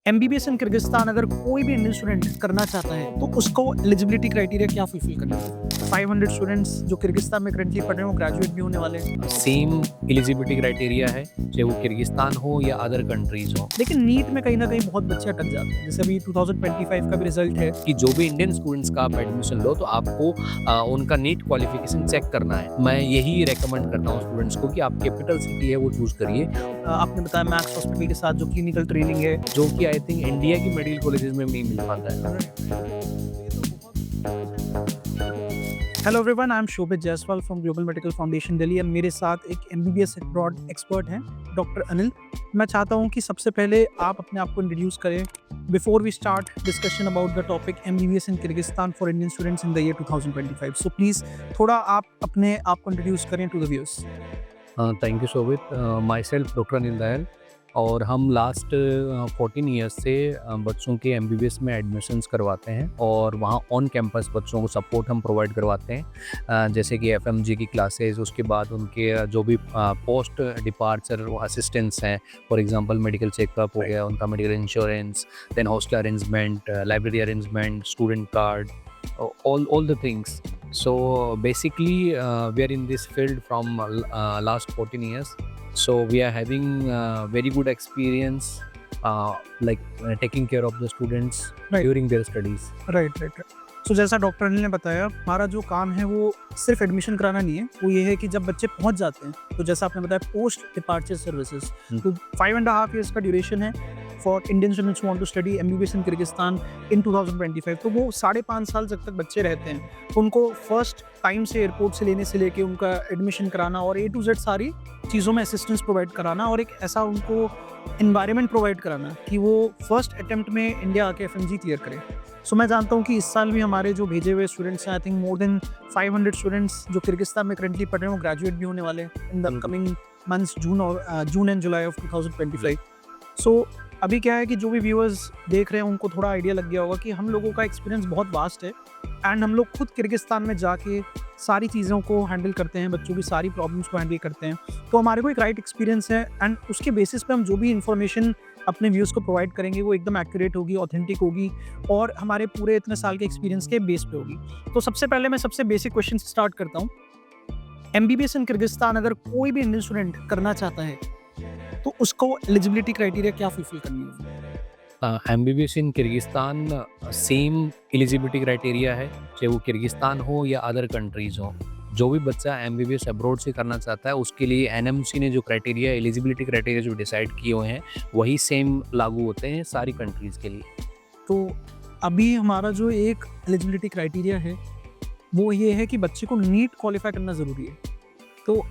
MBBS in Kyrgyzstan अगर कोई भी इंडियन स्टूडेंट करना चाहता है तो उसको एलिजिबिलिटी क्राइटेरिया क्या फुलफिल करना है? 500 स्टूडेंट्स जो किर्गिस्तान में करंटली पढ़ रहे हैं वो ग्रेजुएट भी होने वाले हैं। सेम एलिजिबिलिटी क्राइटेरिया है, चाहे वो किर्गिस्तान हो या अदर कंट्रीज हो। लेकिन नीट में कहीं ना कहीं बहुत बच्चे अटक जाते हैं। जैसे अभी 2025 का भी रिजल्ट है। कि जो भी इंडियन स्टूडेंट्स का आप एडमिशन लो तो आपको उनका नीट क्वालिफिकेशन चेक करना है। मैं यही रेकमेंड करता हूँ स्टूडेंट्स को कि आप कैपिटल सिटी है वो चूज करिए, आपने बताया मैक्स हॉस्पिटल के साथ जो क्लिनिकल ट्रेनिंग है। जो कि आई थिंक इंडिया की मेडिकल कॉलेजेस में नहीं मिल पाता है। Hello everyone, I am Shobhit Jaiswal from global medical foundation Delhi. और मेरे साथ एक एमबीबीएस ब्रॉड एक्सपर्ट हैं, डॉक्टर अनिल। मैं चाहता हूं कि सबसे पहले आप अपने आप को इंट्रोड्यूस करें before we start discussion about the topic MBBS in Kyrgyzstan for Indian students in the year 2025। So please थोड़ा आप अपने आप को इंट्रोड्यूस करें to the viewers. Thank you Shobhit. Myself doctor Anil Dayal, और हम लास्ट 14 ईयर्स से बच्चों के एमबीबीएस में एडमिशन्स करवाते हैं और वहाँ ऑन कैंपस बच्चों को सपोर्ट हम प्रोवाइड करवाते हैं, जैसे कि एफएमजी की क्लासेस, उसके बाद उनके जो भी पोस्ट डिपार्चर असिस्टेंट्स हैं, फॉर एग्जांपल मेडिकल चेकअप हो गया, उनका medical insurance, then hostel arrangement, library arrangement, student card, all the things. So basically we are in this field from last 14 years, so we are having very good experience taking care of the students Right. during their studies. Right. So जैसा doctor Anil ने बताया, हमारा जो काम है वो सिर्फ admission कराना नहीं है, वो ये है कि जब बच्चे पहुंच जाते हैं तो जैसा आपने बताया पोस्ट डिपार्चर सर्विसेज, तो 5.5 years का ड्यूरेशन है for Indian students want to study MBBS in Kyrgyzstan in 2025। तो वो 5.5 साल जब तक बच्चे रहते हैं तो उनको फर्स्ट टाइम से एयरपोर्ट से लेने से लेके उनका एडमिशन कराना और A to Z सारी चीज़ों में असिस्टेंस प्रोवाइड कराना और एक ऐसा उनको इन्वायरमेंट प्रोवाइड कराना कि वो फर्स्ट अटेम्प्ट में इंडिया आके एफएमजी क्लियर करें। सो मैं जानता हूँ कि इस साल भी हमारे जो भेजे हुए स्टूडेंट्स हैं, I think more than 500 students जो किर्गिस्तान में करंटली पढ़ रहे हैं वो ग्रेजुएट भी होने वाले हैं in the coming months, June and July of 2025। सो अभी क्या है कि जो भी व्यूअर्स देख रहे हैं उनको थोड़ा आइडिया लग गया होगा कि हम लोगों का एक्सपीरियंस बहुत वास्ट है एंड हम लोग खुद किर्गिस्तान में जाके सारी चीज़ों को हैंडल करते हैं, बच्चों की सारी प्रॉब्लम्स को हैंडल करते हैं। तो हमारे को एक राइट एक्सपीरियंस है एंड उसके बेसिस पे हम जो भी इन्फॉर्मेशन अपने व्यूज़ को प्रोवाइड करेंगे वो एकदम एक्यूरेट होगी, ऑथेंटिक होगी और हमारे पूरे इतने साल के एक्सपीरियंस के बेस पे होगी। तो सबसे पहले मैं सबसे बेसिक क्वेश्चन से स्टार्ट करता हूँ। एमबीबीएस इन किर्गिस्तान अगर कोई भी इंडियन स्टूडेंट करना चाहता है तो उसको एलिजिबिलिटी क्राइटेरिया क्या फुलफिल करनी होगी? MBBS in Kyrgyzstan same eligibility criteria है, चाहे वो किर्गिस्तान हो या अदर कंट्रीज हो। जो भी बच्चा एमबीबीएस अब्रॉड से करना चाहता है उसके लिए एनएमसी ने जो क्राइटेरिया, एलिजिबिलिटी क्राइटेरिया जो डिसाइड किए हुए हैं वही सेम लागू होते हैं सारी कंट्रीज़ के लिए। तो अभी हमारा जो एक एलिजिबिलिटी क्राइटेरिया है वो ये है कि बच्चे को नीट क्वालिफाई करना ज़रूरी है। तो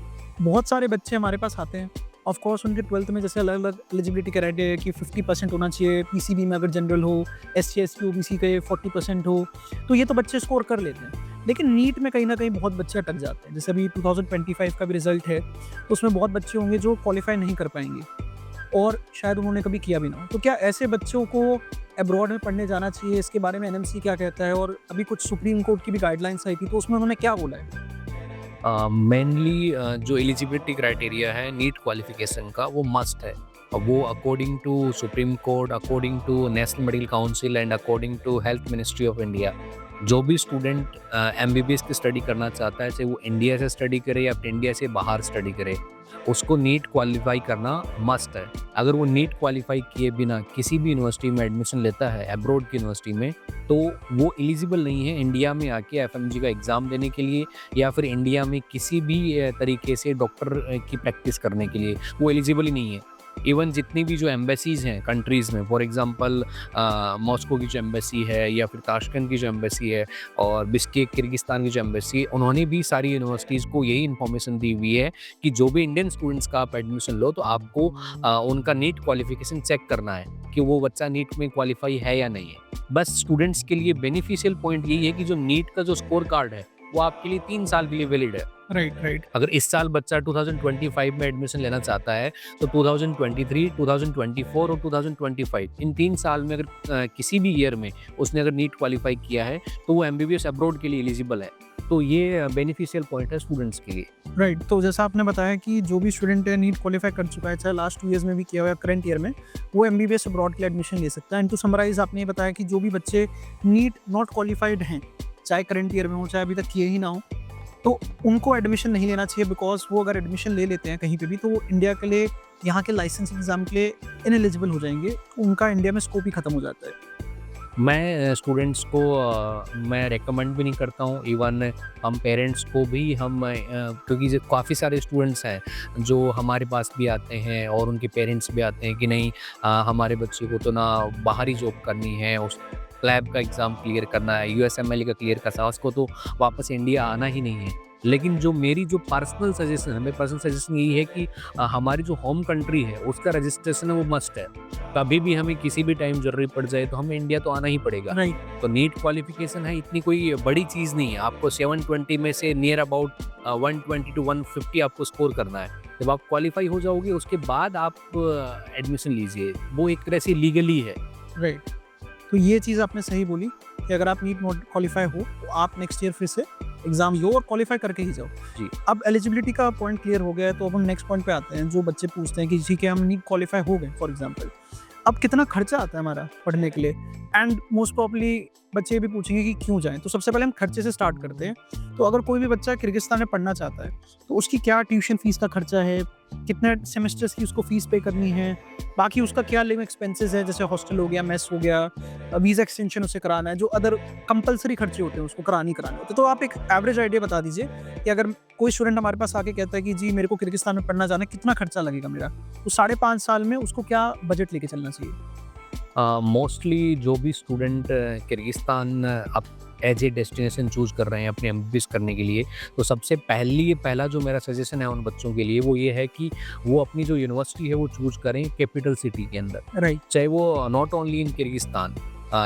बहुत सारे बच्चे हमारे पास आते हैं, ऑफ कोर्स उनके 12th में जैसे अलग अलग एलिजिबिलिटी क्राइटेरिया है कि 50% होना चाहिए, पीसीबी में अगर जनरल हो, SC ST OBC के 40% हो, तो ये तो बच्चे स्कोर कर लेते हैं। लेकिन नीट में कहीं ना कहीं बहुत बच्चे अटक जाते हैं। जैसे अभी 2025 का भी रिजल्ट है तो उसमें बहुत बच्चे होंगे जो क्वालिफाई नहीं कर पाएंगे और शायद उन्होंने कभी किया भी ना हो। तो क्या ऐसे बच्चों को अब्रॉड में पढ़ने जाना चाहिए? इसके बारे में एनएमसी क्या कहता है? और अभी कुछ सुप्रीम कोर्ट की भी गाइडलाइंस आई थी तो उसमें उन्होंने क्या बोला है? मेनली जो एलिजिबिलिटी क्राइटेरिया है नीट क्वालिफिकेशन का वो मस्ट है। वो according to supreme court, according to national medical council and according to health ministry of India, जो भी स्टूडेंट एमबीबीएस की स्टडी करना चाहता है, चाहे वो इंडिया से स्टडी करे या फिर इंडिया से बाहर स्टडी करे, उसको नीट क्वालिफाई करना मस्ट है। अगर वो नीट क्वालिफाई किए बिना किसी भी यूनिवर्सिटी में एडमिशन लेता है अब्रॉड की यूनिवर्सिटी में तो वो एलिजिबल नहीं है इंडिया में आके एफएमजी का एग्ज़ाम देने के लिए या फिर इंडिया में किसी भी तरीके से डॉक्टर की प्रैक्टिस करने के लिए वो एलिजिबल ही नहीं है। इवन जितनी भी जो एम्बेसीज़ हैं कंट्रीज़ में, फॉर एग्जांपल मॉस्को की जो एम्बेसी है या फिर ताशकंद की जो एम्बेसी है और बिश्केक किर्गिस्तान की जो एम्बेसी है, उन्होंने भी सारी यूनिवर्सिटीज़ को यही इन्फॉर्मेशन दी हुई है कि जो भी इंडियन स्टूडेंट्स का आप एडमिशन लो तो आपको उनका नीट क्वालिफिकेशन चेक करना है कि वो बच्चा नीट में क्वालिफाई है या नहीं है। बस स्टूडेंट्स के लिए बेनिफिशियल पॉइंट यही है कि जो नीट का जो स्कोर कार्ड है वो आपके लिए 3 साल के लिए वैलिड है। राइट। अगर इस साल बच्चा 2025 में एडमिशन लेना चाहता है तो 2023, 2024 और 2025 इन 3 साल में अगर किसी भी ईयर में उसने अगर नीट क्वालिफाई किया है तो वो एमबीबीएस अब्रॉड के लिए एलिजिबल है। तो ये बेनिफिशियल पॉइंट है स्टूडेंट्स के लिए। राइट, तो जैसा आपने बताया कि जो भी स्टूडेंट है नीट क्वालिफाई कर चुका है, चाहे लास्ट 2 ईयर्स में भी किया हुआ है, करंट ईयर में, वो एमबीबीएस अब्रॉड के लिए एडमिशन ले सकता है। एंड टू समराइज आपने ये बताया कि जो भी बच्चे नीट नॉट क्वालिफाइड हैं, चाहे करंट ईयर में हो चाहे अभी तक किए ही ना हो, तो उनको एडमिशन नहीं लेना चाहिए, बिकॉज वो अगर एडमिशन ले लेते हैं कहीं पे भी तो वो इंडिया के लिए, यहाँ के लाइसेंस एग्जाम के लिए इनएलिजिबल हो जाएंगे, उनका इंडिया में स्कोप ही खत्म हो जाता है। मैं स्टूडेंट्स को मैं रेकमेंड भी नहीं करता हूँ, इवन हम पेरेंट्स को भी क्योंकि काफ़ी सारे स्टूडेंट्स हैं जो हमारे पास भी आते हैं और उनके पेरेंट्स भी आते हैं कि नहीं हमारे बच्चे को तो ना बाहर ही जॉब करनी है, उस क्लैब का एग्ज़ाम क्लियर करना है, यूएसएमएल का क्लियर करना है, उसको तो वापस इंडिया आना ही नहीं है। लेकिन जो मेरी जो पर्सनल सजेशन है, मेरा पर्सनल सजेशन यही है कि हमारी जो होम कंट्री है उसका रजिस्ट्रेशन है वो मस्ट है। कभी भी हमें किसी भी टाइम ज़रूरत पड़ जाए तो हमें इंडिया तो आना ही पड़ेगा। राइट, तो नीट क्वालिफिकेशन है, इतनी कोई बड़ी चीज़ नहीं है। आपको 720 में से नियर अबाउट 120 टू 150 आपको स्कोर करना है। जब आप क्वालिफाई हो जाओगे उसके बाद आप एडमिशन लीजिए, वो एक तरह से लीगली है। राइट, तो ये चीज़ आपने सही बोली कि अगर आप नीट नॉट क्वालिफाई हो तो आप नेक्स्ट ईयर फिर से एग्जाम लो और क्वालिफाई करके ही जाओ। जी। अब एलिजिबिलिटी का पॉइंट क्लियर हो गया है, तो अब हम नेक्स्ट पॉइंट पे आते हैं। जो बच्चे पूछते हैं कि ठीक है हम नीट क्वालिफाई हो गए फॉर एग्जांपल, अब कितना खर्चा आता है हमारा पढ़ने के लिए, एंड मोस्ट प्रॉब्ली बच्चे ये भी पूछेंगे कि क्यों जाएं। तो सबसे पहले हम खर्चे से स्टार्ट करते हैं। तो अगर कोई भी बच्चा किर्गिस्तान में पढ़ना चाहता है तो उसकी क्या ट्यूशन फीस का खर्चा है, कितने सेमेस्टर्स की उसको फीस पे करनी है, बाकी उसका क्या लिविंग एक्सपेंसेस है, जैसे हॉस्टल हो गया, मेस हो गया, वीज़ा एक्सटेंशन उसे कराना है, जो अदर कंपलसरी खर्चे होते हैं उसको कराने होते हैं। तो आप एक एवरेज आइडिया बता दीजिए कि अगर कोई स्टूडेंट हमारे पास आके कहता है कि जी मेरे को किर्गिस्तान में पढ़ना जाना है, कितना खर्चा लगेगा मेरा, तो 5.5 साल में उसको क्या बजट लेके चलना चाहिए? मोस्टली जो भी स्टूडेंट किर्गिस्तान अब एज ए डेस्टिनेशन चूज़ कर रहे हैं अपने एमबीबीएस करने के लिए, तो सबसे पहला जो मेरा सजेशन है उन बच्चों के लिए वो ये है कि वो अपनी जो यूनिवर्सिटी है वो चूज़ करें कैपिटल सिटी के अंदर। राइट, चाहे वो not only in Kyrgyzstan,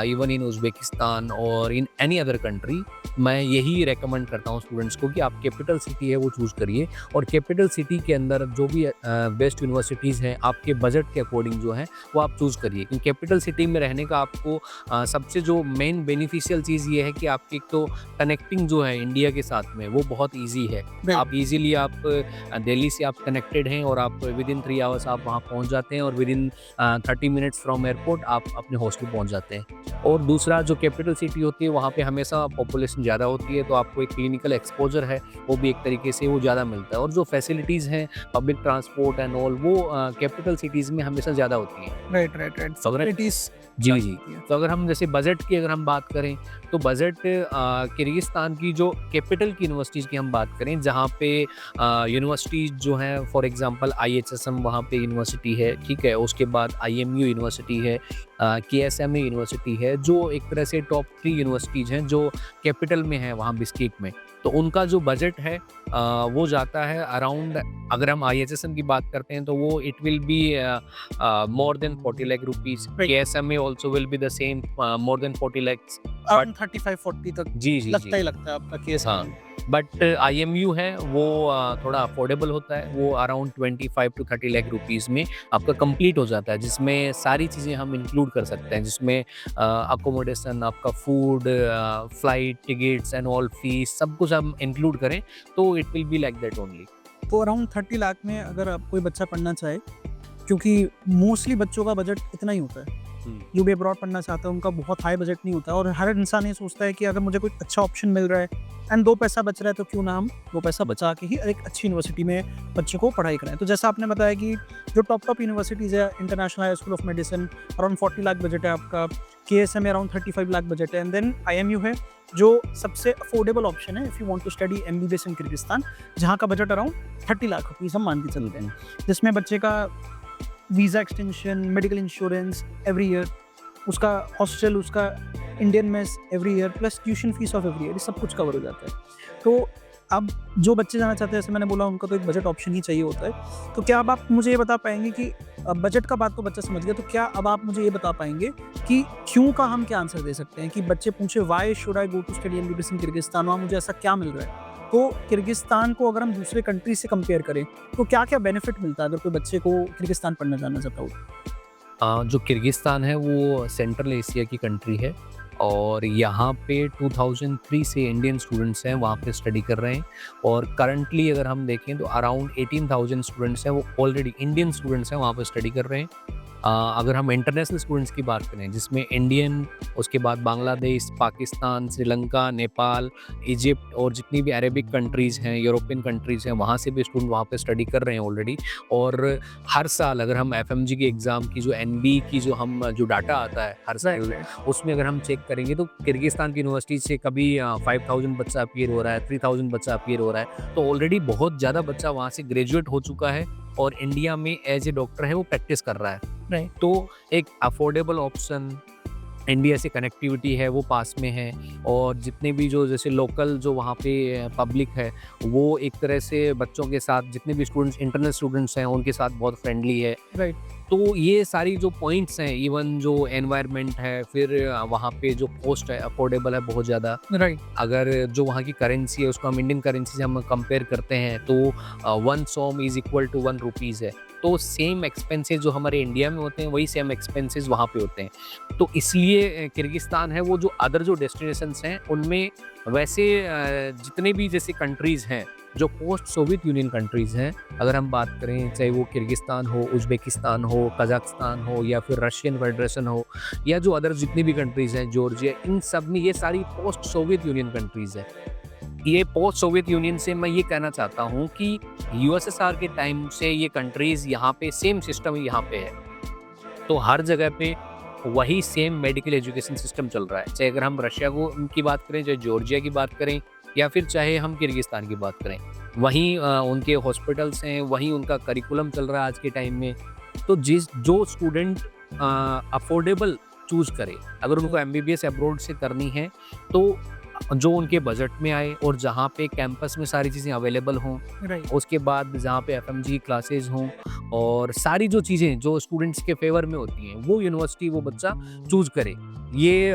even in Uzbekistan और इन एनी अदर कंट्री, मैं यही रेकमेंड करता हूँ स्टूडेंट्स को कि आप कैपिटल सिटी है वो चूज़ करिए। और कैपिटल सिटी के अंदर जो भी बेस्ट यूनिवर्सिटीज़ हैं आपके बजट के अकॉर्डिंग जो है वो आप चूज़ करिए। क्योंकि कैपिटल सिटी में रहने का आपको सबसे जो मेन बेनिफिशियल चीज़ ये है कि आपकी एक तो कनेक्टिंग जो है इंडिया के साथ में वो बहुत ईजी है। आप ईजिली आप दिल्ली से आप कनेक्टेड हैं और आप विद इन 3 आवर्स आप वहाँ पहुँच जाते हैं और with in 30 minutes from airport आप अपने हॉस्टल पहुँच जाते हैं। और दूसरा जो कैपिटल सिटी होती है वहाँ पे हमेशा पॉपुलेशन ज़्यादा होती है, तो आपको एक क्लिनिकल एक्सपोजर है वो भी एक तरीके से वो ज़्यादा मिलता है। और जो फैसिलिटीज़ हैं पब्लिक ट्रांसपोर्ट एंड ऑल वो कैपिटल सिटीज़ में हमेशा ज़्यादा होती हैं। Right, facilities. जी। तो अगर हम जैसे बजट की अगर हम बात करें तो बजट किर्गिस्तान की जो कैपिटल की यूनिवर्सिटीज़ की हम बात करें जहाँ पे यूनिवर्सिटीज़ जो हैं फॉर एग्जांपल IHSM वहाँ पे यूनिवर्सिटी है, ठीक है। उसके बाद IMU यूनिवर्सिटी है, KSMA यूनिवर्सिटी है, जो एक तरह से टॉप 3 यूनिवर्सिटीज़ हैं जो कैपिटल में है वहाँ बिश्केक में। तो उनका जो बजट है वो जाता है अराउंड, अगर हम IHSM की बात करते हैं तो वो it will be more than 40 lakh rupees. KSMA also will be the same more than 40 lakhs। Around 35-40 तक जी। लगता ही लगता है आपका केस। हाँ, बट IMU है वो थोड़ा अफोर्डेबल होता है, वो अराउंड 25 टू 30 लाख रुपीज़ में आपका कंप्लीट हो जाता है, जिसमें सारी चीज़ें हम इंक्लूड कर सकते हैं, जिसमें अकोमोडेशन, आपका food, flight tickets and all fees सब कुछ हम इंक्लूड करें तो it will be like that only. तो अराउंड 30 लाख में अगर आप कोई बच्चा पढ़ना चाहे, क्योंकि मोस्टली बच्चों का बजट इतना ही होता है, जो भी अब्रॉड पढ़ना चाहता है उनका बहुत हाई बजट नहीं होता, और हर इंसान ये सोचता है कि अगर मुझे कोई अच्छा ऑप्शन मिल रहा है एंड 2 पैसा बच रहा है तो क्यों ना हम 2 पैसा बचा के ही एक अच्छी यूनिवर्सिटी में बच्चे को पढ़ाई कराएं। तो जैसा आपने बताया कि जो टॉप यूनिवर्सिटीज़ है, international high school of medicine around 40 lakh budget है आपका, KSM अराउंड 35 लाख बजट है, एंड देन IMU है जो सबसे अफोर्डेबल ऑप्शन है if you want to study MBBS in Kyrgyzstan, जहाँ का बजट अराउंड 30 लाख रुपीज़ हम मान के चलते हैं, जिसमें बच्चे का visa extension, medical insurance every year, उसका हॉस्टल, उसका Indian mess every year, plus tuition fees of every year, सब कुछ कवर हो जाता है। तो अब जो बच्चे जाना चाहते हैं, जैसे मैंने बोला, उनको तो एक बजट ऑप्शन ही चाहिए होता है। तो क्या अब आप मुझे ये बता पाएंगे कि बजट का बात तो बच्चा समझ गया, तो क्या अब आप मुझे ये बता पाएंगे कि क्यों का हम क्या आंसर दे सकते हैं कि बच्चे पूछे why should I go to study MBBS in Kyrgyzstan, वहाँ मुझे ऐसा क्या मिल रहा है? तो किर्गिस्तान को अगर हम दूसरे कंट्री से कंपेयर करें तो क्या क्या बेनिफिट मिलता है अगर कोई बच्चे को किर्गिस्तान पढ़ना जाना चाहता हो? जो किर्गिस्तान है वो सेंट्रल एशिया की कंट्री है और यहाँ पे 2003 से इंडियन स्टूडेंट्स हैं वहाँ पे स्टडी कर रहे हैं और करंटली अगर हम देखें तो अराउंड 18,000 स्टूडेंट्स हैं वो ऑलरेडी इंडियन स्टूडेंट्स हैं वहाँ पे स्टडी कर रहे हैं। अगर हम इंटरनेशनल स्टूडेंट्स की बात करें जिसमें इंडियन, उसके बाद बांग्लादेश, पाकिस्तान, श्रीलंका, नेपाल, इजिप्ट और जितनी भी अरेबिक कंट्रीज़ हैं, यूरोपियन कंट्रीज़ हैं, वहाँ से भी स्टूडेंट वहाँ पे स्टडी कर रहे हैं ऑलरेडी। और हर साल अगर हम एफएमजी के एग्ज़ाम की जो एनबी की जो डाटा आता है हर साल, उसमें अगर हम चेक करेंगे तो किर्गिस्तान की यूनिवर्सिटी से कभी 5,000 बच्चा अपीयर हो रहा है, 3,000 बच्चा अपीयर हो रहा है। तो ऑलरेडी बहुत ज़्यादा बच्चा वहाँ से ग्रेजुएट हो चुका है और इंडिया में एज ए डॉक्टर है वो प्रैक्टिस कर रहा है। राइट। तो एक अफोर्डेबल ऑप्शन, इंडिया से कनेक्टिविटी है वो पास में है और जितने भी जो जैसे लोकल जो वहाँ पे पब्लिक है वो एक तरह से बच्चों के साथ, जितने भी स्टूडेंट्स इंटरनल स्टूडेंट्स हैं उनके साथ बहुत फ्रेंडली है। राइट। तो ये सारी जो पॉइंट्स हैं, इवन जो एनवायरनमेंट है, फिर वहाँ पे जो कॉस्ट है अफोर्डेबल है बहुत ज़्यादा। राइट। अगर जो वहाँ की करेंसी है उसको हम इंडियन करेंसी से हम कंपेयर करते हैं तो 1 सॉम इज़ इक्वल टू 1 रुपीज़ है। तो सेम एक्सपेंसेस जो हमारे इंडिया में होते हैं वही सेम एक्सपेंसेस वहाँ पे होते हैं। तो इसलिए किर्गिस्तान है वो जो अदर जो डेस्टिनेशंस हैं उनमें वैसे जितने भी जैसे कंट्रीज़ हैं जो पोस्ट सोवियत यूनियन कंट्रीज़ हैं, अगर हम बात करें चाहे वो किर्गिस्तान हो, उज़्बेकिस्तान हो, कज़ाकिस्तान हो या फिर रशियन फेडरेशन हो या जो अदर जितनी भी कंट्रीज़ हैं, जॉर्जिया, इन सब में ये सारी पोस्ट सोवियत यूनियन कंट्रीज़ हैं। ये पोस्ट सोवियत यूनियन से मैं ये कहना चाहता हूँ कि यूएसएसआर के टाइम से ये कंट्रीज़ यहाँ पे सेम सिस्टम यहाँ पे है। तो हर जगह पे वही सेम मेडिकल एजुकेशन सिस्टम चल रहा है। चाहे अगर हम रशिया की बात करें, चाहे जॉर्जिया की बात करें या फिर चाहे हम किर्गिस्तान की बात करें, वहीं उनके हॉस्पिटल्स हैं, वहीं उनका करिकुलम चल रहा है आज के टाइम में। तो जो स्टूडेंट अफोर्डेबल चूज़ करे, अगर उनको एमबीबीएस अब्रॉड से करनी है तो जो उनके बजट में आए और जहाँ पे कैंपस में सारी चीज़ें अवेलेबल हों, राइट। उसके बाद जहाँ पे एफएमजी क्लासेस हों और सारी जो चीज़ें जो स्टूडेंट्स के फेवर में होती हैं वो यूनिवर्सिटी वो बच्चा चूज़ करे। ये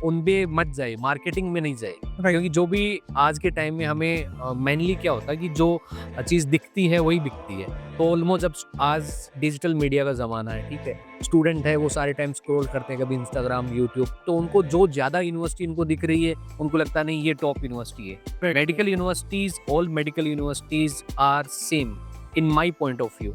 उन पे मत जाए, मार्केटिंग में नहीं जाए। क्योंकि जो भी आज के टाइम में हमें मेनली क्या होता है कि जो चीज़ दिखती है वही बिकती है। तो ऑलमोस्ट जब आज डिजिटल मीडिया का ज़माना है, ठीक है, स्टूडेंट है वो सारे टाइम स्क्रॉल करते हैं, कभी इंस्टाग्राम, यूट्यूब, तो उनको जो ज़्यादा यूनिवर्सिटी उनको दिख रही है उनको लगता नहीं ये टॉप यूनिवर्सिटी है। Medical universities, all medical universities are same in my point of view,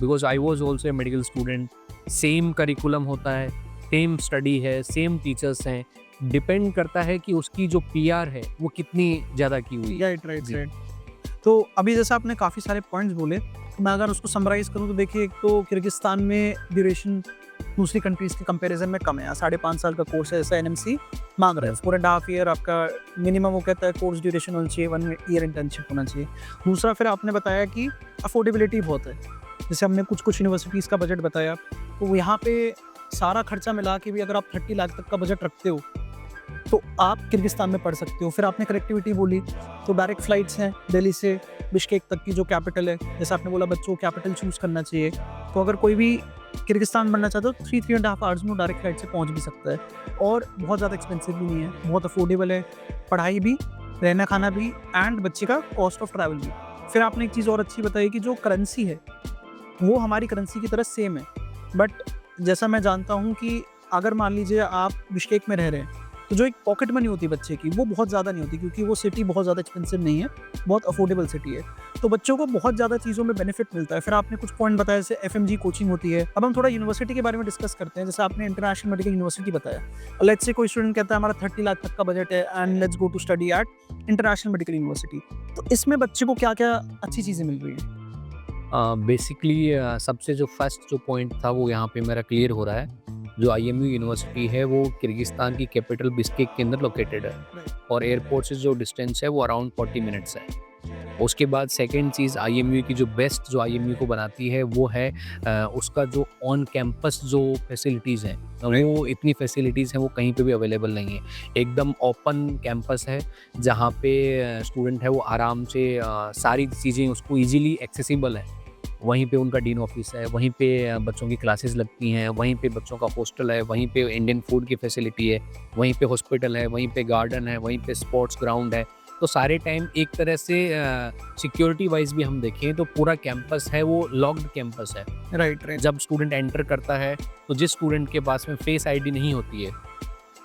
because I was also a medical student. Same curriculum होता है, सेम स्टडी है, सेम टीचर्स हैं। डिपेंड करता है कि उसकी जो पीआर है वो कितनी ज़्यादा की हुई है। राइट। राइट। राइट। तो अभी जैसे आपने काफ़ी सारे पॉइंट्स बोले, मैं अगर उसको समराइज़ करूँ तो देखिए, एक तो किर्गिस्तान में ड्यूरेशन दूसरी कंट्रीज़ के कंपैरिजन में कम है। 5.5 साल का कोर्स है, जैसा एनएमसी मांग रहा है। 4.5 ईयर आपका मिनिमम वो कहता है कोर्स ड्यूरेशन होना चाहिए, 1 ईयर इंटर्नशिप होना चाहिए। दूसरा फिर आपने बताया कि अफोर्डेबिलिटी बहुत है। जैसे हमने कुछ यूनिवर्सिटीज़ का बजट बताया, तो यहाँ पे सारा खर्चा मिला के भी अगर आप 30 लाख तक का बजट रखते हो तो आप किर्गिस्तान में पढ़ सकते हो। फिर आपने कनेक्टिविटी बोली, तो डायरेक्ट फ़्लाइट्स हैं दिल्ली से बिश्केक तक की जो कैपिटल है। जैसे आपने बोला बच्चों को कैपिटल चूज़ करना चाहिए, तो अगर कोई भी किर्गिस्तान बनना चाहता है तो 3-3.5 आवर्स में डायरेक्ट फ्लाइट से पहुंच भी सकता है और बहुत ज़्यादा एक्सपेंसिव भी नहीं है, बहुत अफोर्डेबल है, पढ़ाई भी, रहना खाना भी एंड बच्चे का कॉस्ट ऑफ ट्रैवल भी। फिर आपने एक चीज़ और अच्छी बताई कि जो करेंसी है वो हमारी करेंसी की तरह सेम है, बट जैसा मैं जानता हूँ कि अगर मान लीजिए आप बिश्केक में रह रहे हैं तो जो एक पॉकेट मनी होती है बच्चे की वो बहुत ज़्यादा नहीं होती, क्योंकि वो सिटी बहुत ज़्यादा एक्सपेंसिव नहीं है, बहुत अफोर्डेबल सिटी है, तो बच्चों को बहुत ज़्यादा चीज़ों में बेनिफिट मिलता है। फिर आपने कुछ पॉइंट बताया जैसे एफएमजी कोचिंग होती है। अब हम थोड़ा यूनिवर्सिटी के बारे में डिस्कस करते हैं। जैसे आपने इंटरनेशनल मेडिकल यूनिवर्सिटी बताया, लेट्स से कोई स्टूडेंट कहता है हमारा 30 लाख तक का बजट है and let's go to study at international medical university, तो इसमें बच्चे को क्या क्या अच्छी चीज़ें मिल रही हैं? बेसिकली सबसे जो फर्स्ट जो पॉइंट था वो यहाँ पे मेरा क्लियर हो रहा है। जो आईएमयू यूनिवर्सिटी है वो किर्गिस्तान की कैपिटल बिश्केक के अंदर लोकेटेड है और एयरपोर्ट से जो डिस्टेंस है वो अराउंड 40 मिनट्स है। उसके बाद सेकंड चीज़ आईएमयू की जो बेस्ट जो आईएमयू को बनाती है वो है उसका जो ऑन कैंपस जो फैसिलिटीज़ हैं, वो इतनी फैसिलिटीज़ हैं वो कहीं पे भी अवेलेबल नहीं है। एकदम ओपन कैंपस है जहाँ पे स्टूडेंट है वो आराम से सारी चीज़ें उसको ईजिली एक्सेसिबल है। वहीं पे उनका डीन ऑफिस है, वहीं पे बच्चों की क्लासेस लगती हैं, वहीं पे बच्चों का हॉस्टल है, वहीं पे इंडियन फूड की फैसिलिटी है, वहीं पे हॉस्पिटल है, वहीं पे गार्डन है, वहीं पे स्पोर्ट्स ग्राउंड है। तो सारे टाइम एक तरह से सिक्योरिटी वाइज भी हम देखें तो पूरा कैंपस है वो लॉक्ड कैंपस है। राइट। राइट। जब स्टूडेंट एंटर करता है तो जिस स्टूडेंट के पास में फेस आईडी नहीं होती है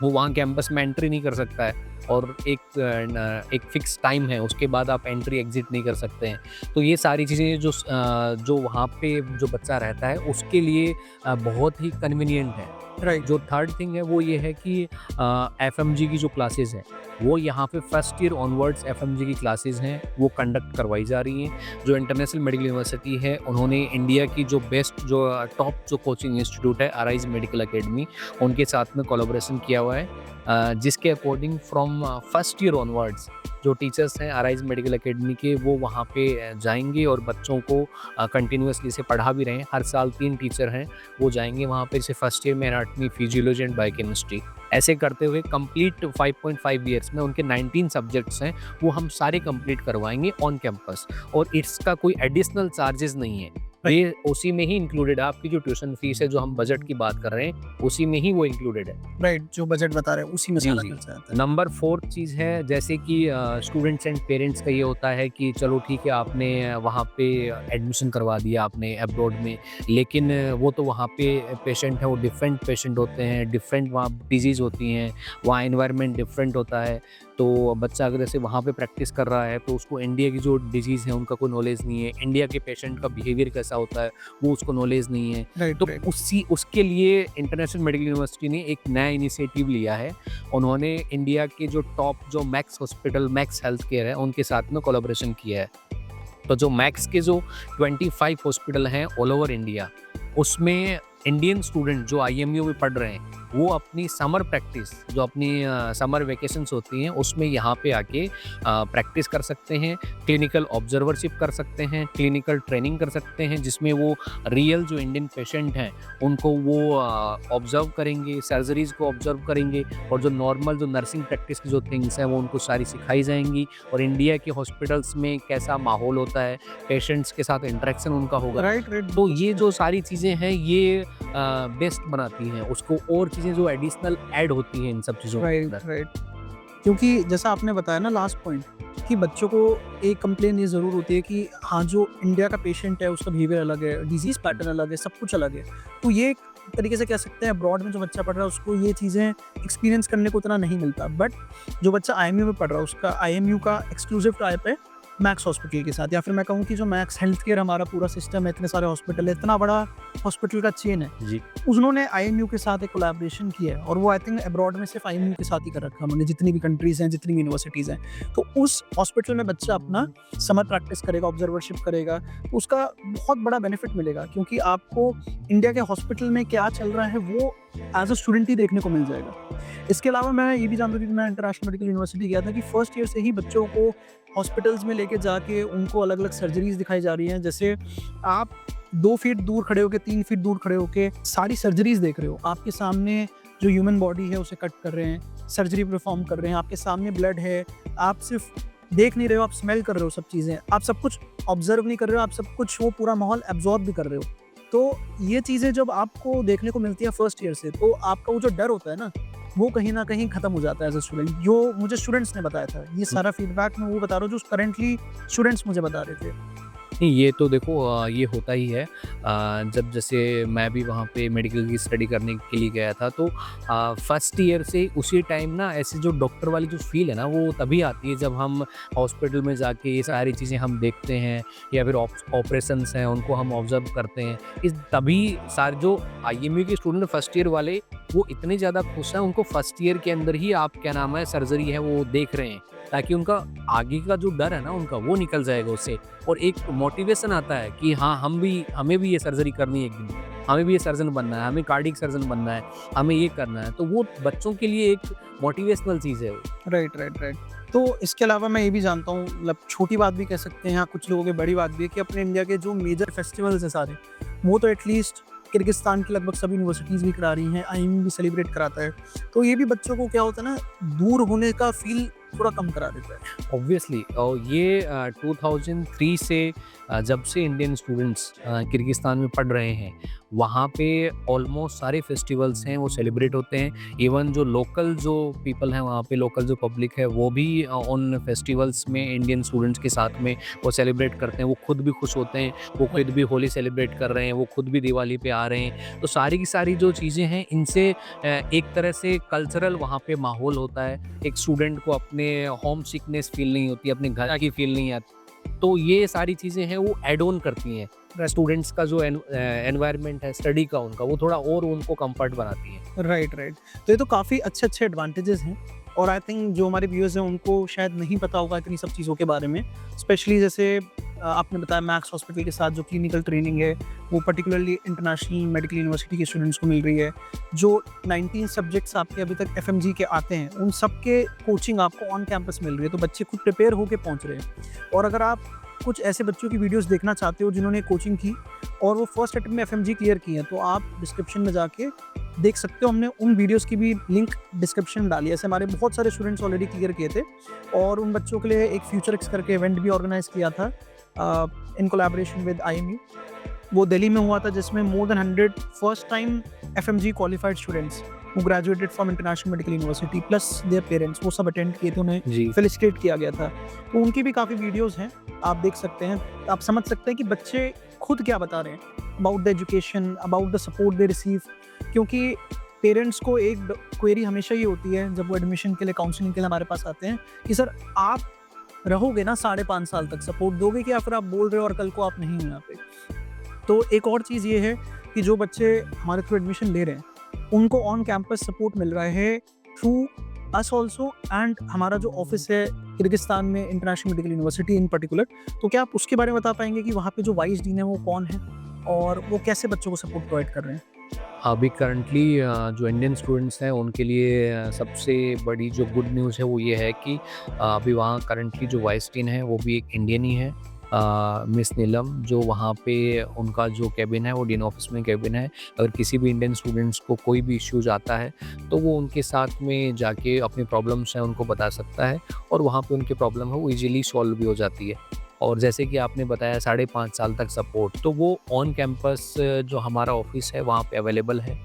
वो वहाँ कैंपस में एंट्री नहीं कर सकता है और एक फिक्स टाइम है, उसके बाद आप एंट्री एग्जिट नहीं कर सकते हैं। तो ये सारी चीज़ें जो वहाँ पे जो बच्चा रहता है उसके लिए बहुत ही कन्वीनियंट है। राइट। जो थर्ड थिंग है वो ये है कि एफएमजी की जो क्लासेस हैं वो यहाँ पे फर्स्ट ईयर ऑनवर्ड्स एफएमजी की क्लासेस हैं वो कंडक्ट करवाई जा रही हैं। जो इंटरनेशनल मेडिकल यूनिवर्सिटी है उन्होंने इंडिया की जो बेस्ट जो टॉप जो कोचिंग इंस्टीट्यूट है अराइज मेडिकल एकेडमी, उनके साथ में कोलैबोरेशन किया हुआ है, जिसके according from first year onwards जो टीचर्स हैं अराइज मेडिकल एकेडमी के वो वहाँ पे जाएंगे और बच्चों को कंटिन्यूसली से पढ़ा भी रहे हैं। हर साल 3 टीचर हैं वो जाएंगे वहाँ पे, जैसे फर्स्ट ईयर में एनाटॉमी, फिजियोलॉजी एंड बायोकेमिस्ट्री। ऐसे करते हुए कंप्लीट 5.5 ईयर्स में उनके 19 सब्जेक्ट्स हैं वो हम सारे कंप्लीट करवाएंगे ऑन कैंपस, और इसका कोई एडिशनल चार्जेस नहीं है, ये उसी में ही इंक्लूडेड है। आपकी जो ट्यूशन फीस है, जो हम बजट की बात कर रहे हैं, उसी में ही वो इंक्लूडेड है। राइट, जो बजट बता रहे हैं उसी में जी, सारा जी। खर्चा आता है। नंबर 4 चीज़ है, जैसे कि स्टूडेंट्स एंड पेरेंट्स का ये होता है कि चलो ठीक है आपने वहाँ पे एडमिशन करवा दिया आपने अब्रॉड में, लेकिन वो तो वहाँ पे पेशेंट है, वो डिफरेंट पेशेंट होते हैं, डिफरेंट वहाँ डिजीज़ होती हैं, वहाँ एनवायरनमेंट डिफरेंट होता है। तो बच्चा अगर जैसे वहाँ पे प्रैक्टिस कर रहा है तो उसको इंडिया की जो डिजीज़ है उनका कोई नॉलेज नहीं है, इंडिया के पेशेंट का बिहेवियर कैसा होता है वो उसको नॉलेज नहीं है। राइट, तो राइट। उसके लिए इंटरनेशनल मेडिकल यूनिवर्सिटी ने एक नया इनिशिएटिव लिया है। उन्होंने इंडिया के जो टॉप जो max hospital, max health care है, उनके साथ में कोलैबोरेशन किया है। तो जो मैक्स के जो 25 हॉस्पिटल हैं ऑल ओवर इंडिया, उसमें इंडियन स्टूडेंट जो आईएमयू में पढ़ रहे हैं वो अपनी समर प्रैक्टिस, जो अपनी समर वेकेशंस होती हैं उसमें यहाँ पे आके प्रैक्टिस कर सकते हैं, क्लिनिकल ऑब्जर्वरशिप कर सकते हैं, क्लिनिकल ट्रेनिंग कर सकते हैं, जिसमें वो रियल जो इंडियन पेशेंट हैं उनको वो ऑब्जर्व करेंगे, सर्जरीज़ को ऑब्जर्व करेंगे, और जो नॉर्मल जो नर्सिंग प्रैक्टिस की जो थिंग्स हैं वो उनको सारी सिखाई जाएंगी, और इंडिया के हॉस्पिटल्स में कैसा माहौल होता है, पेशेंट्स के साथ इंटरेक्शन उनका होगा। Right, right. तो ये जो सारी चीज़ें हैं ये बेस्ट बनाती हैं उसको, और चीज़ें जो एडिशनल ऐड होती हैं इन सब चीज़ों के राइट, अंदर। राइट। क्योंकि जैसा आपने बताया ना लास्ट पॉइंट, कि बच्चों को एक कंप्लेन ये ज़रूर होती है कि हाँ, जो इंडिया का पेशेंट है उसका बिहेवियर अलग है, डिजीज़ पैटर्न अलग है, सब कुछ अलग है। तो ये एक तरीके से कह सकते हैं अब्रॉड में जो बच्चा पढ़ रहा है उसको ये चीज़ें एक्सपीरियंस करने को उतना नहीं मिलता। बट जो बच्चा आईएमयू में पढ़ रहा है उसका आईएमयू का एक्सक्लूसिव टाइप है मैक्स हॉस्पिटल के साथ, या फिर मैं कहूँ कि जो मैक्स हेल्थ केयर हमारा पूरा सिस्टम है, इतने सारे हॉस्पिटल है, इतना बड़ा हॉस्पिटल का चेन है, जी। उन्होंने आईएमयू के साथ एक कोलैबोरेशन किया है, और वो आई थिंक अब्रॉड में सिर्फ आईएमयू के साथ ही कर रखा है उन्होंने, जितनी भी कंट्रीज़ हैं, जितनी भी यूनिवर्सिटीज़ हैं। तो उस हॉस्पिटल में बच्चा अपना समर प्रैक्टिस करेगा, ऑब्जर्वरशिप करेगा, तो उसका बहुत बड़ा बेनिफिट मिलेगा, क्योंकि आपको इंडिया के हॉस्पिटल में क्या चल रहा है वो एज अ स्टूडेंट ही देखने को मिल जाएगा। इसके अलावा मैं ये भी जानता हूँ कि मैं इंटरनेशनल मेडिकल यूनिवर्सिटी गया था कि फर्स्ट ईयर से ही बच्चों को हॉस्पिटल्स में लेके जाके उनको अलग अलग सर्जरीज दिखाई जा रही हैं। जैसे आप 2 फीट दूर खड़े होके, 3 फीट दूर खड़े होके सारी सर्जरीज देख रहे हो, आपके सामने जो ह्यूमन बॉडी है उसे कट कर रहे हैं, सर्जरी परफॉर्म कर रहे हैं, आपके सामने ब्लड है, आप सिर्फ देख नहीं रहे हो, आप स्मेल कर रहे हो सब चीज़ें, आप सब कुछ ऑब्जर्व नहीं कर रहे हो, आप सब कुछ वो पूरा माहौल एब्जॉर्ब भी कर रहे हो। तो ये चीज़ें जब आपको देखने को मिलती है फर्स्ट ईयर से, तो आपका वो जो डर होता है ना, वो कहीं ना कहीं खत्म हो जाता है एज अ स्टूडेंट। जो मुझे स्टूडेंट्स ने बताया था, ये सारा फीडबैक मैं वो बता रहा हूँ जो करेंटली स्टूडेंट्स मुझे बता रहे थे। नहीं, ये तो देखो ये होता ही है। जब जैसे मैं भी वहाँ पे मेडिकल की स्टडी करने के लिए गया था, तो फर्स्ट ईयर से उसी टाइम ना ऐसे जो डॉक्टर वाली जो फील है ना वो तभी आती है जब हम हॉस्पिटल में जाके ये सारी चीज़ें हम देखते हैं, या फिर ऑपरेशंस हैं उनको हम ऑब्जर्व करते हैं। इस तभी सारे जो आईएमयू के स्टूडेंट फर्स्ट ईयर वाले वो इतने ज़्यादा खुश हैं, उनको फर्स्ट ईयर के अंदर ही आप क्या नाम है सर्जरी है वो देख रहे हैं, ताकि उनका आगे का जो डर है ना उनका वो निकल जाएगा उससे, और एक मोटिवेशन आता है कि हाँ हमें भी ये सर्जरी करनी है एक दिन, हमें भी ये सर्जन बनना है, हमें कार्डियक सर्जन बनना है, हमें ये करना है। तो वो बच्चों के लिए एक मोटिवेशनल चीज़ है वो। Right, right, right. तो इसके अलावा मैं ये भी जानता हूँ, मतलब छोटी बात भी कह सकते हैं, हाँ, कुछ लोगों की बड़ी बात भी है कि अपने इंडिया के जो मेजर फेस्टिवल्स हैं सारे, वो तो एटलीस्ट किर्गिस्तान की लगभग सभी यूनिवर्सिटीज़ भी करा रही हैं, आईएमयू भी सेलिब्रेट कराता है। तो ये भी बच्चों को क्या होता है ना, दूर होने का फील थोड़ा कम करा देता है। ऑब्वियसली, और ये 2003 से जब से इंडियन स्टूडेंट्स किर्गिस्तान में पढ़ रहे हैं, वहाँ पे ऑलमोस्ट सारे फेस्टिवल्स हैं वो सेलिब्रेट होते हैं। इवन जो लोकल जो पीपल हैं वहाँ पे, लोकल जो पब्लिक है वो भी उन फेस्टिवल्स में इंडियन स्टूडेंट्स के साथ में वो सेलिब्रेट करते हैं। वो खुद भी खुश होते हैं, वो खुद भी होली सेलिब्रेट कर रहे हैं, वो खुद भी दिवाली पे आ रहे हैं। तो सारी की सारी जो चीज़ें हैं इनसे एक तरह से कल्चरल वहाँ पे माहौल होता है। एक स्टूडेंट को अपने होम सिकनेस फील नहीं होती, अपने घर की फील नहीं आती। तो ये सारी चीज़ें हैं वो ऐड ऑन करती हैं। स्टूडेंट्स का जो एनवायरनमेंट है स्टडी का उनका, वो थोड़ा और उनको कंफर्ट बनाती है। Right, right. तो ये तो काफ़ी अच्छे-अच्छे एडवांटेजेस हैं और आई थिंक जो हमारे व्यूअर्स हैं उनको शायद नहीं पता होगा इतनी सब चीज़ों के बारे में। स्पेशली जैसे आपने बताया मैक्स हॉस्पिटल के साथ जो क्लिनिकल ट्रेनिंग है, वो पर्टिकुलरली इंटरनेशनल मेडिकल यूनिवर्सिटी के स्टूडेंट्स को मिल रही है। जो 19 सब्जेक्ट्स आपके अभी तक एफएमजी के आते हैं, उन सब के कोचिंग आपको ऑन कैंपस मिल रही है, तो बच्चे खुद प्रिपेयर होके पहुँच रहे हैं। और अगर आप कुछ ऐसे बच्चों की वीडियोस देखना चाहते हो जिन्होंने कोचिंग की और वो फर्स्ट अटेम्प्ट में एफएमजी क्लियर की है, तो आप डिस्क्रिप्शन में जाके देख सकते हो। हमने उन वीडियोस की भी लिंक डिस्क्रिप्शन में डाली है। ऐसे हमारे बहुत सारे स्टूडेंट्स ऑलरेडी क्लियर किए थे और उन बच्चों के लिए एक फ्यूचर एक्स करके इवेंट भी ऑर्गेनाइज किया था इन कोलैबोरेशन विद आईएमयू। वो दिल्ली में हुआ था, जिसमें more than 100 first time FMG qualified students who graduated from international medical university plus their parents, वो सब अटेंड किए थे, उन्हें जी। फेलिसिटेट किया गया था। तो उनकी भी काफ़ी वीडियोस हैं, आप देख सकते हैं। आप समझ सकते हैं कि बच्चे खुद क्या बता रहे हैं about the education, about the support they receive. क्योंकि पेरेंट्स को एक क्वेरी हमेशा ये होती है जब वो एडमिशन के लिए, काउंसलिंग के लिए हमारे पास आते हैं कि सर आप रहोगे ना 5.5 साल तक, सपोर्ट दोगे कि या फिर आप बोल रहे हो और कल को आप नहीं हो यहाँ पे। तो एक और चीज़ ये है कि जो बच्चे हमारे थ्रू एडमिशन ले रहे हैं उनको ऑन कैंपस सपोर्ट मिल रहा है थ्रू अस ऑल्सो, एंड हमारा जो ऑफिस है किर्गिस्तान में इंटरनेशनल मेडिकल यूनिवर्सिटी इन पर्टिकुलर। तो क्या आप उसके बारे में बता पाएंगे कि वहाँ पे जो वाइस डीन है वो कौन है और वो कैसे बच्चों को सपोर्ट प्रोवाइड कर रहे हैं? अभी करंटली जो इंडियन स्टूडेंट्स हैं उनके लिए सबसे बड़ी जो गुड न्यूज़ है वो ये है कि अभी वहाँ करंटली जो वाइस डीन है वो भी एक इंडियन ही है, मिस नीलम। जो वहाँ पे उनका जो कैबिन है वो डीन ऑफिस में कैबिन है। अगर किसी भी इंडियन स्टूडेंट्स को कोई भी इश्यूज आता है तो वो उनके साथ में जाके अपनी प्रॉब्लम्स हैं उनको बता सकता है और वहाँ पे उनकी प्रॉब्लम है वो इजीली सॉल्व भी हो जाती है। और जैसे कि आपने बताया 5.5 साल तक सपोर्ट, तो वो ऑन कैंपस जो हमारा ऑफिस है वहाँ पे अवेलेबल है।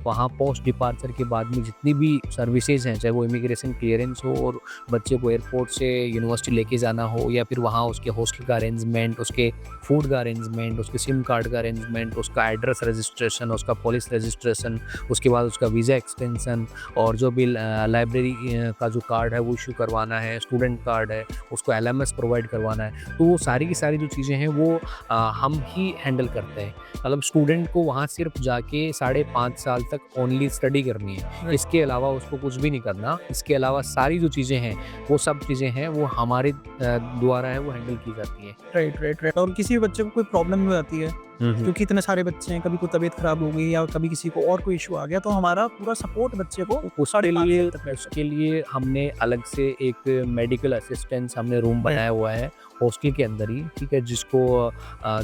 वहाँ पोस्ट डिपार्चर के बाद में जितनी भी सर्विसेज हैं, चाहे वो इमिग्रेशन क्लियरेंस हो और बच्चे को एयरपोर्ट से यूनिवर्सिटी लेके जाना हो, या फिर वहाँ उसके हॉस्टल का अरेंजमेंट, उसके फूड का अरेंजमेंट, उसके सिम कार्ड का अरेंजमेंट, उसका एड्रेस रजिस्ट्रेशन, उसका पुलिस रजिस्ट्रेशन, उसके बाद उसका वीज़ा एक्सटेंशन, और जो भी लाइब्रेरी का जो कार्ड है वो इशू करवाना है, स्टूडेंट कार्ड है उसको एलएमएस प्रोवाइड करवाना है। तो वो सारी की सारी जो चीज़ें हैं वो हम ही हैंडल करते हैं। मतलब स्टूडेंट को वहाँ सिर्फ जाके 5.5 साल तक ओनली स्टडी करनी है, इसके अलावा उसको कुछ भी नहीं करना। इसके अलावा सारी जो चीज़ें हैं वो सब चीज़ें हैं वो हमारे द्वारा है वो हैंडल की जाती हैं। Right, right, right. और किसी भी बच्चे को कोई प्रॉब्लम हो जाती है, क्योंकि इतने सारे बच्चे हैं, कभी कोई तबीयत खराब हो गई या कभी किसी को और कोई इशू आ गया, तो हमारा पूरा सपोर्ट बच्चे को उसके लिए हमने अलग से एक मेडिकल असिस्टेंस हमने रूम बनाया हुआ है हॉस्टल के अंदर ही, ठीक है, जिसको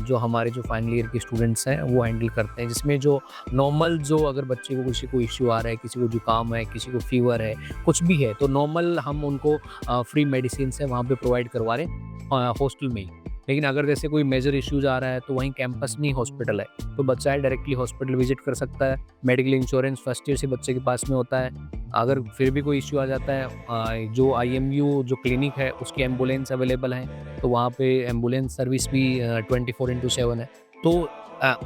जो हमारे जो फाइनल ईयर के स्टूडेंट्स हैं वो हैंडल करते हैं। जिसमें जो नॉर्मल जो अगर बच्चे को किसी को इश्यू आ रहा है, किसी को जुकाम है, किसी को फीवर है, कुछ भी है, तो नॉर्मल हम उनको फ्री मेडिसिन से वहाँ पे प्रोवाइड करवा रहे हैं हॉस्टल में ही। लेकिन अगर जैसे कोई मेजर इश्यूज आ रहा है तो वहीं कैंपस में ही हॉस्पिटल है, तो बच्चा है डायरेक्टली हॉस्पिटल विजिट कर सकता है। मेडिकल इंश्योरेंस फर्स्ट ईयर से बच्चे के पास में होता है। अगर फिर भी कोई इश्यू आ जाता है, जो आईएमयू जो क्लिनिक है उसकी एम्बुलेंस अवेलेबल है, तो वहाँ पे एम्बुलेंस सर्विस भी 24/7 है। तो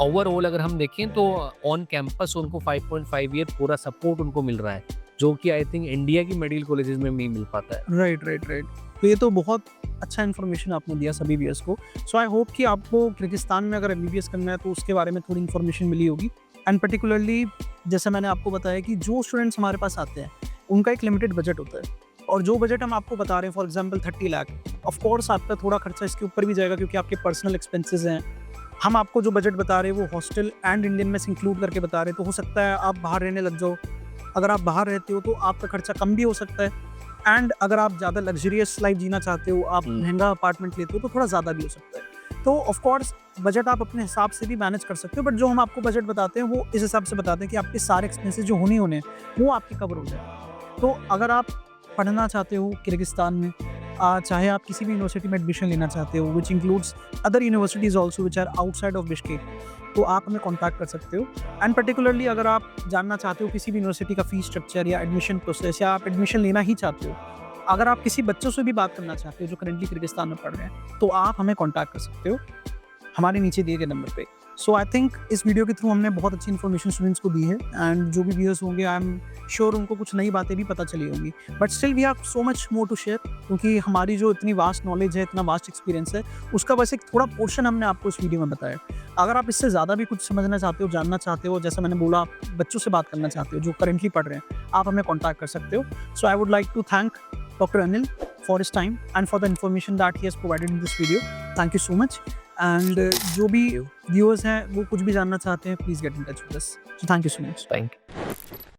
ओवरऑल अगर हम देखें तो ऑन कैंपस उनको 5.5 ईयर पूरा सपोर्ट उनको मिल रहा है, जो कि आई थिंक इंडिया की मेडिकल कॉलेजेस में नहीं मिल पाता है। Right, right, right. तो ये तो बहुत अच्छा इन्फॉर्मेशन आपने दिया सभी व्यूअर्स को। सो आई होप कि आपको किर्गिस्तान में अगर एमबीबीएस करना है तो उसके बारे में थोड़ी इन्फॉर्मेशन मिली होगी। एंड पर्टिकुलरली जैसे मैंने आपको बताया कि जो स्टूडेंट्स हमारे पास आते हैं उनका एक लिमिटेड बजट होता है, और जो बजट हम आपको बता रहे हैं, for example 30 lakh, of course आपका थोड़ा खर्चा इसके ऊपर भी जाएगा क्योंकि आपके पर्सनल एक्सपेंसेस हैं। हम आपको जो बजट बता रहे हैं वो hostel and Indian mess include करके बता रहे हैं, तो हो सकता है आप बाहर रहने लग जाओ। अगर आप बाहर रहते हो तो आपका खर्चा कम भी हो सकता है, एंड अगर आप ज़्यादा लग्जरियस लाइफ जीना चाहते हो, आप महंगा अपार्टमेंट लेते हो, तो थोड़ा ज़्यादा भी हो सकता है। तो ऑफ कोर्स बजट आप अपने हिसाब से भी मैनेज कर सकते हो, बट जो हम आपको बजट बताते हैं वो इस हिसाब से बताते हैं कि आपके सारे एक्सपेंसेस जो होने हैं वो आपके कवर हो जाए। तो अगर आप पढ़ना चाहते हो किर्गिस्तान में, चाहे आप किसी भी यूनिवर्सिटी में एडमिशन लेना चाहते हो, which includes other universities also which are outside of Bishkek, तो आप हमें कॉन्टैक्ट कर सकते हो। एंड पर्टिकुलरली अगर आप जानना चाहते हो किसी भी यूनिवर्सिटी का फ़ीस स्ट्रक्चर या एडमिशन प्रोसेस, या आप एडमिशन लेना ही चाहते हो, अगर आप किसी बच्चों से भी बात करना चाहते हो जो करेंटली किर्गिस्तान में पढ़ रहे हैं, तो आप हमें कॉन्टैक्ट कर सकते हो हमारे नीचे दिए गए नंबर पे। सो आई थिंक इस वीडियो के थ्रू हमने बहुत अच्छी इन्फॉर्मेशन स्टूडेंट्स को दी है, एंड जो भी व्यूअर्स होंगे आई एम श्योर उनको कुछ नई बातें भी पता चली होंगी। But still we have so much more to share, क्योंकि हमारी जो इतनी वास्ट नॉलेज है, इतना वास्ट एक्सपीरियंस है, उसका बस एक थोड़ा पोर्शन हमने आपको इस वीडियो में बताया। अगर आप इससे ज़्यादा भी कुछ समझना चाहते हो, जानना चाहते हो, जैसा मैंने बोला, आप बच्चों से बात करना चाहते हो जो करेंटली पढ़ रहे हैं, आप हमें कॉन्टैक्ट कर सकते हो। So I would like to thank Dr. Anil for his time and for the information that he has provided in this video. Thank you so much. And जो भी viewers हैं वो कुछ भी जानना चाहते हैं, please get in touch with us. So thank you so much. Thank you.